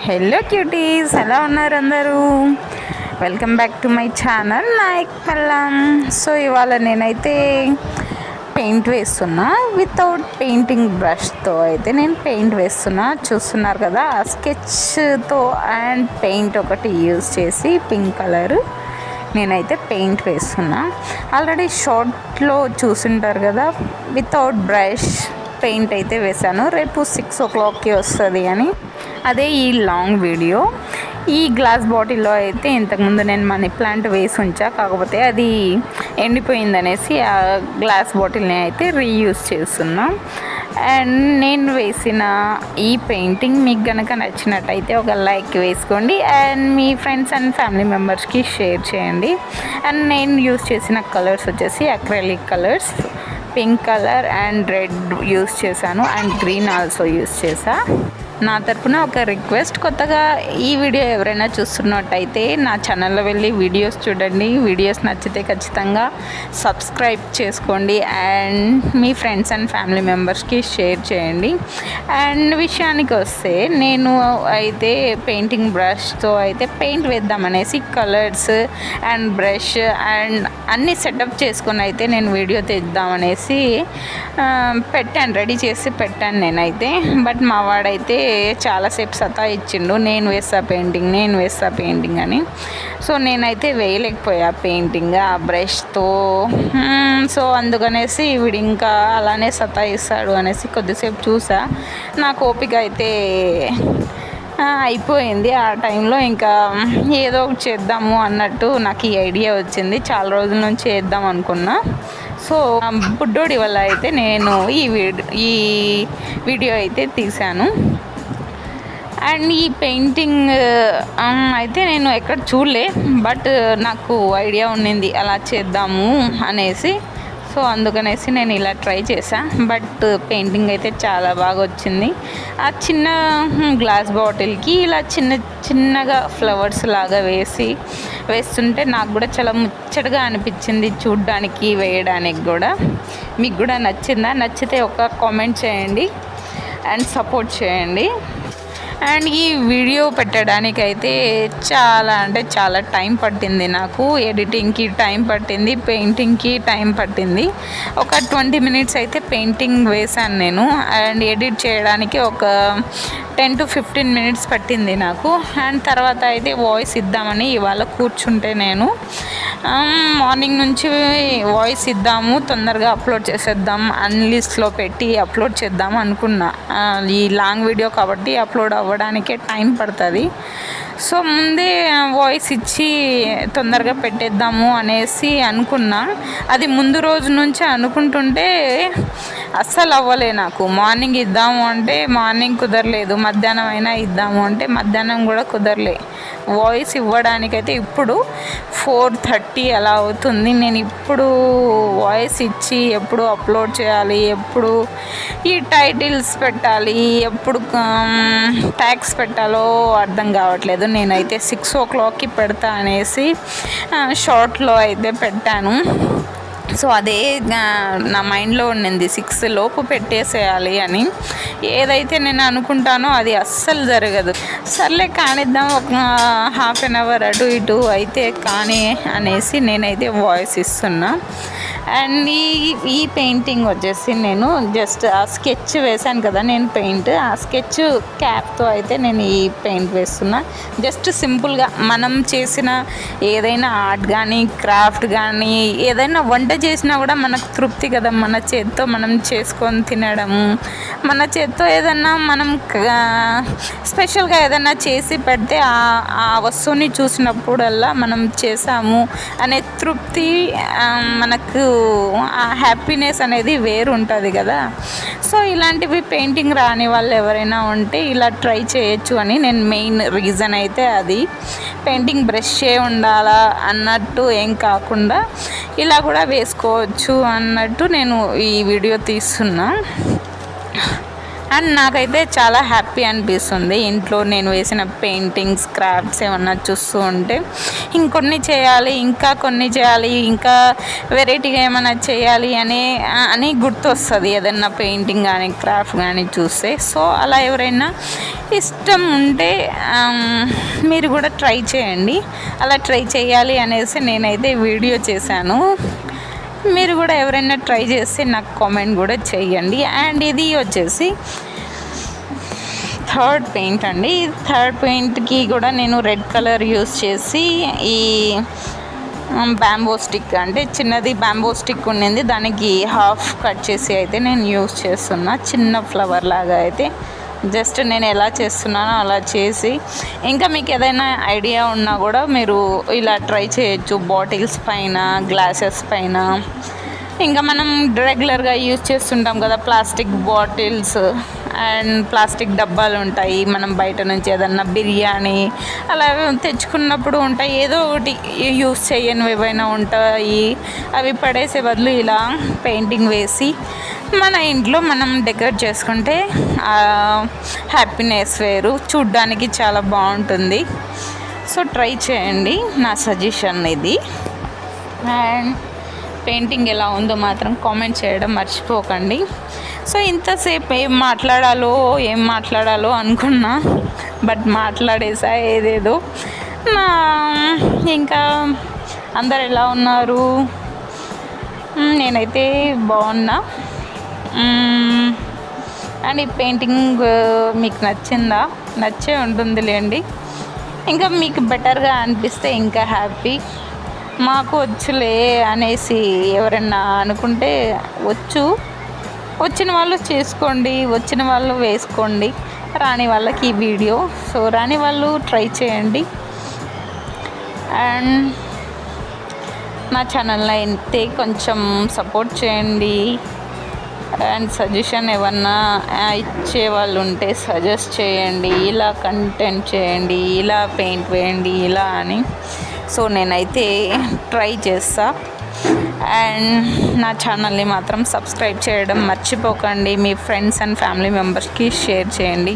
Hello cuties, ఎలా ఉన్నారు అందరూ? Welcome back to my channel Nayak Pallam. So ఇవాళ నేనైతే పెయింట్ వేస్తున్నా. వితౌట్ పెయింటింగ్ బ్రష్తో అయితే నేను పెయింట్ వేస్తున్నా. చూస్తున్నారు కదా, స్కెచ్తో అండ్ పెయింట్ ఒకటి యూజ్ చేసి పింక్ కలర్ నేనైతే పెయింట్ వేస్తున్నా. ఆల్రెడీ షార్ట్లో చూసుంటారు కదా, వితౌట్ బ్రష్ పెయింట్ అయితే వేశాను. రేపు 6 o'clockకి వస్తుంది అని. అదే ఈ లాంగ్ వీడియో. ఈ గ్లాస్ బాటిల్లో అయితే ఇంతకుముందు నేను మనీ ప్లాంట్ వేసి ఉంచా, కాకపోతే అది ఎండిపోయిందనేసి ఆ గ్లాస్ బాటిల్ని అయితే రీయూజ్ చేస్తున్నా. అండ్ నేను వేసిన ఈ పెయింటింగ్ మీకు కనుక నచ్చినట్టయితే ఒక లైక్ వేసుకోండి అండ్ మీ ఫ్రెండ్స్ అండ్ ఫ్యామిలీ మెంబర్స్కి షేర్ చేయండి. అండ్ నేను యూజ్ చేసిన కలర్స్ వచ్చేసి acrylic colours, pink colour and red use చేశాను అండ్ గ్రీన్ ఆల్సో యూజ్ చేశా. నా తరపున ఒక రిక్వెస్ట్, కొత్తగా ఈ వీడియో ఎవరైనా చూస్తున్నట్టయితే నా ఛానల్లో వెళ్ళి వీడియోస్ చూడండి. వీడియోస్ నచ్చితే ఖచ్చితంగా సబ్స్క్రైబ్ చేసుకోండి అండ్ మీ ఫ్రెండ్స్ అండ్ ఫ్యామిలీ మెంబర్స్కి షేర్ చేయండి. అండ్ విషయానికి వస్తే నేను అయితే పెయింటింగ్ బ్రష్తో అయితే పెయింట్ వేద్దామనేసి కలర్స్ అండ్ బ్రష్ అండ్ అన్నీ సెటప్ చేసుకొని అయితే నేను వీడియో తీద్దామనేసి పెట్టాను, రెడీ చేసి పెట్టాను నేనైతే. బట్ మా వాడైతే చాలాసేపు సతాయిచ్చిండు, నేను వేస్తా పెయింటింగ్ అని. సో నేనైతే వేయలేకపోయా పెయింటింగ్ ఆ బ్రష్తో. సో అందుకనేసి వీడు ఇంకా అలానే సతాయిస్తాడు అనేసి కొద్దిసేపు చూసా. నాకు ఓపిక అయితే అయిపోయింది. ఆ టైంలో ఇంకా ఏదో ఒకటి చేద్దాము అన్నట్టు నాకు ఈ ఐడియా వచ్చింది. చాలా రోజుల నుంచి చేద్దాం అనుకున్నా. సో బుడ్డోడి వల్ల అయితే నేను ఈ వీడియో అయితే తీశాను. అండ్ ఈ పెయింటింగ్ అయితే నేను ఎక్కడ చూడలే, బట్ నాకు ఐడియా ఉండింది అలా చేద్దాము అనేసి. సో అందుకనేసి నేను ఇలా ట్రై చేశాను. బట్ పెయింటింగ్ అయితే చాలా బాగా వచ్చింది. ఆ చిన్న గ్లాస్ బాటిల్కి ఇలా చిన్నగా ఫ్లవర్స్ లాగా వేస్తుంటే నాకు కూడా చాలా ముచ్చటగా అనిపించింది చూడ్డానికి, వేయడానికి కూడా. మీకు కూడా నచ్చిందా? నచ్చితే ఒక కామెంట్ చేయండి అండ్ సపోర్ట్ చేయండి. అండ్ ఈ వీడియో పెట్టడానికి అయితే చాలా టైం పట్టింది నాకు. ఎడిటింగ్కి టైం పట్టింది, పెయింటింగ్కి టైం పట్టింది. ఒక 20 minutes అయితే పెయింటింగ్ వేశాను నేను. అండ్ ఎడిట్ చేయడానికి ఒక 10 to 15 minutes పట్టింది నాకు. అండ్ తర్వాత అయితే వాయిస్ ఇద్దామని ఇవాళ కూర్చుంటే నేను మార్నింగ్ నుంచి వాయిస్ ఇద్దాము, తొందరగా అప్లోడ్ చేసేద్దాం, అన్లిస్ట్లో పెట్టి అప్లోడ్ చేద్దాం అనుకున్నా. ఈ లాంగ్ వీడియో కాబట్టి అప్లోడ్ అవ్వడానికే టైం పడుతుంది. సో ముందే వాయిస్ ఇచ్చి తొందరగా పెట్టేద్దాము అనేసి అనుకున్నా. అది ముందు రోజు నుంచి అనుకుంటుంటే అస్సలు అవ్వలే నాకు. మార్నింగ్ ఇద్దాము అంటే మార్నింగ్ కుదరలేదు, మధ్యాహ్నం అయినా ఇద్దాము అంటే మధ్యాహ్నం కూడా కుదరలే. వాయిస్ ఇవ్వడానికైతే ఇప్పుడు 4:30 అలా అవుతుంది. నేను ఇప్పుడు వాయిస్ ఇచ్చి ఎప్పుడు అప్లోడ్ చేయాలి, ఎప్పుడు ఈ టైటిల్స్ పెట్టాలి, ఎప్పుడు ట్యాగ్స్ పెట్టాలో అర్థం కావట్లేదు. నేనైతే 6 o'clockకి పెడతా అనేసి షార్ట్లో అయితే పెట్టాను. సో అదే నా మైండ్లో ఉండింది, 6 లోపు పెట్టేసేయాలి అని. ఏదైతే నేను అనుకుంటానో అది అస్సలు జరగదు. సర్లే కానిద్దాం, ఒక ½ an hour అటు ఇటు అయితే కానీ అనేసి నేనైతే వాయిస్ ఇస్తున్నా. అండ్ ఈ పెయింటింగ్ వచ్చేసి నేను జస్ట్ ఆ స్కెచ్ వేశాను కదా నేను పెయింట్, ఆ స్కెచ్ క్యాప్తో అయితే నేను ఈ పెయింట్ వేస్తున్నా. జస్ట్ సింపుల్గా మనం చేసిన ఏదైనా ఆర్ట్ కానీ క్రాఫ్ట్ కానీ ఏదైనా వంట చేసినా కూడా మనకు తృప్తి కదా, మన చేతితో మనం చేసుకొని తినడము. మన చేతితో ఏదన్నా మనం స్పెషల్గా ఏదైనా చేసి పెడితే ఆ వస్తువుని చూసినప్పుడల్లా మనం చేసాము అనే తృప్తి, మనకు ఆ హ్యాపీనెస్ అనేది వేరు ఉంటుంది కదా. సో ఇలాంటివి పెయింటింగ్ రాని వాళ్ళు ఎవరైనా ఉంటే ఇలా ట్రై చేయొచ్చు అని నేను మెయిన్ రీజన్ అయితే అది. పెయింటింగ్ బ్రషే ఉండాలా అన్నట్టు ఏం కాకుండా ఇలా కూడా వేసుకోవచ్చు అన్నట్టు నేను ఈ వీడియో తీస్తున్నా. అండ్ నాకైతే చాలా హ్యాపీ అనిపిస్తుంది ఇంట్లో నేను వేసిన పెయింటింగ్స్ క్రాఫ్ట్స్ ఏమన్నా చూస్తూ ఉంటే ఇంకొన్ని చేయాలి, ఇంకా కొన్ని చేయాలి, ఇంకా వెరైటీగా ఏమైనా చేయాలి అని గుర్తొస్తుంది ఏదన్నా పెయింటింగ్ కానీ క్రాఫ్ట్ కానీ చూస్తే. సో అలా ఎవరైనా ఇష్టం ఉంటే మీరు కూడా ట్రై చేయండి. అలా ట్రై చేయాలి అనేసి నేనైతే వీడియో చేశాను. మీరు కూడా ఎవరైనా ట్రై చేస్తే నాకు కామెంట్ కూడా చేయండి. అండ్ ఇది వచ్చేసి థర్డ్ పెయింట్ అండి. థర్డ్ పెయింట్కి కూడా నేను రెడ్ కలర్ యూస్ చేసి ఈ బ్యాంబో స్టిక్ అంటే చిన్నది బ్యాంబో స్టిక్ ఉండింది, దానికి హాఫ్ కట్ చేసి అయితే నేను యూస్ చేస్తున్నా. చిన్న ఫ్లవర్ లాగా అయితే జస్ట్ నేను ఎలా చేస్తున్నానో అలా చేసి, ఇంకా మీకు ఏదైనా ఐడియా ఉన్నా కూడా మీరు ఇలా ట్రై చేయొచ్చు. బాటిల్స్ పైన, గ్లాసెస్ పైన, ఇంకా మనం రెగ్యులర్గా యూజ్ చేస్తుంటాం కదా ప్లాస్టిక్ బాటిల్స్ అండ్ ప్లాస్టిక్ డబ్బాలు ఉంటాయి. మనం బయట నుంచి ఏదన్నా బిర్యానీ అలా తెచ్చుకున్నప్పుడు ఉంటాయి, ఏదో ఒకటి యూస్ చేయనివి ఏవైనా ఉంటాయి. అవి పడేసే బదులు ఇలా పెయింటింగ్ వేసి మన ఇంట్లో మనం డెకరేట్ చేసుకుంటే హ్యాపీనెస్ వేరు, చూడ్డానికి చాలా బాగుంటుంది. సో ట్రై చేయండి, నా సజెషన్ ఇది. అండ్ పెయింటింగ్ ఎలా ఉందో మాత్రం కామెంట్ చేయడం మర్చిపోకండి. సో ఇంతసేపు ఏం మాట్లాడాలో అనుకున్నా, బట్ మాట్లాడేసా ఏదేదో. ఇంకా అందరు ఎలా ఉన్నారు? నేనైతే బాగున్నా. అండ్ ఈ పెయింటింగ్ మీకు నచ్చే ఉంటుందిలేండి. ఇంకా మీకు బెటర్గా అనిపిస్తే ఇంకా హ్యాపీ. మాకు వచ్చులే అనేసి ఎవరన్నా అనుకుంటే వచ్చిన వాళ్ళు చేసుకోండి, వచ్చిన వాళ్ళు వేసుకోండి, రాని వాళ్ళకి ఈ వీడియో. సో రాని వాళ్ళు ట్రై చేయండి. అండ్ నా ఛానల్ని అయితే కొంచెం సపోర్ట్ చేయండి. అండ్ సజెషన్ ఏమన్నా ఇచ్చే వాళ్ళు ఉంటే సజెస్ట్ చేయండి, ఇలా కంటెంట్ చేయండి, ఇలా పెయింట్ వేయండి, ఇలా అని. సో నేనైతే ట్రై చేస్తా. అండ్ నా ఛానల్ని మాత్రం సబ్స్క్రైబ్ చేయడం మర్చిపోకండి. మీ ఫ్రెండ్స్ అండ్ ఫ్యామిలీ మెంబర్స్కి షేర్ చేయండి.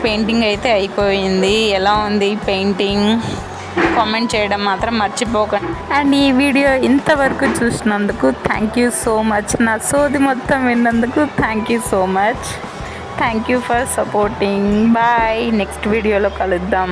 పెయింటింగ్ అయితే అయిపోయింది. ఎలా ఉంది పెయింటింగ్ కామెంట్ చేయడం మాత్రం మర్చిపోకండి. అండ్ ఈ వీడియో ఇంతవరకు చూసినందుకు థ్యాంక్ యూ సో మచ్. నా సోది మొత్తం విన్నందుకు thank you so much. Thank you for supporting. Bye. Next వీడియోలో కలుద్దాం.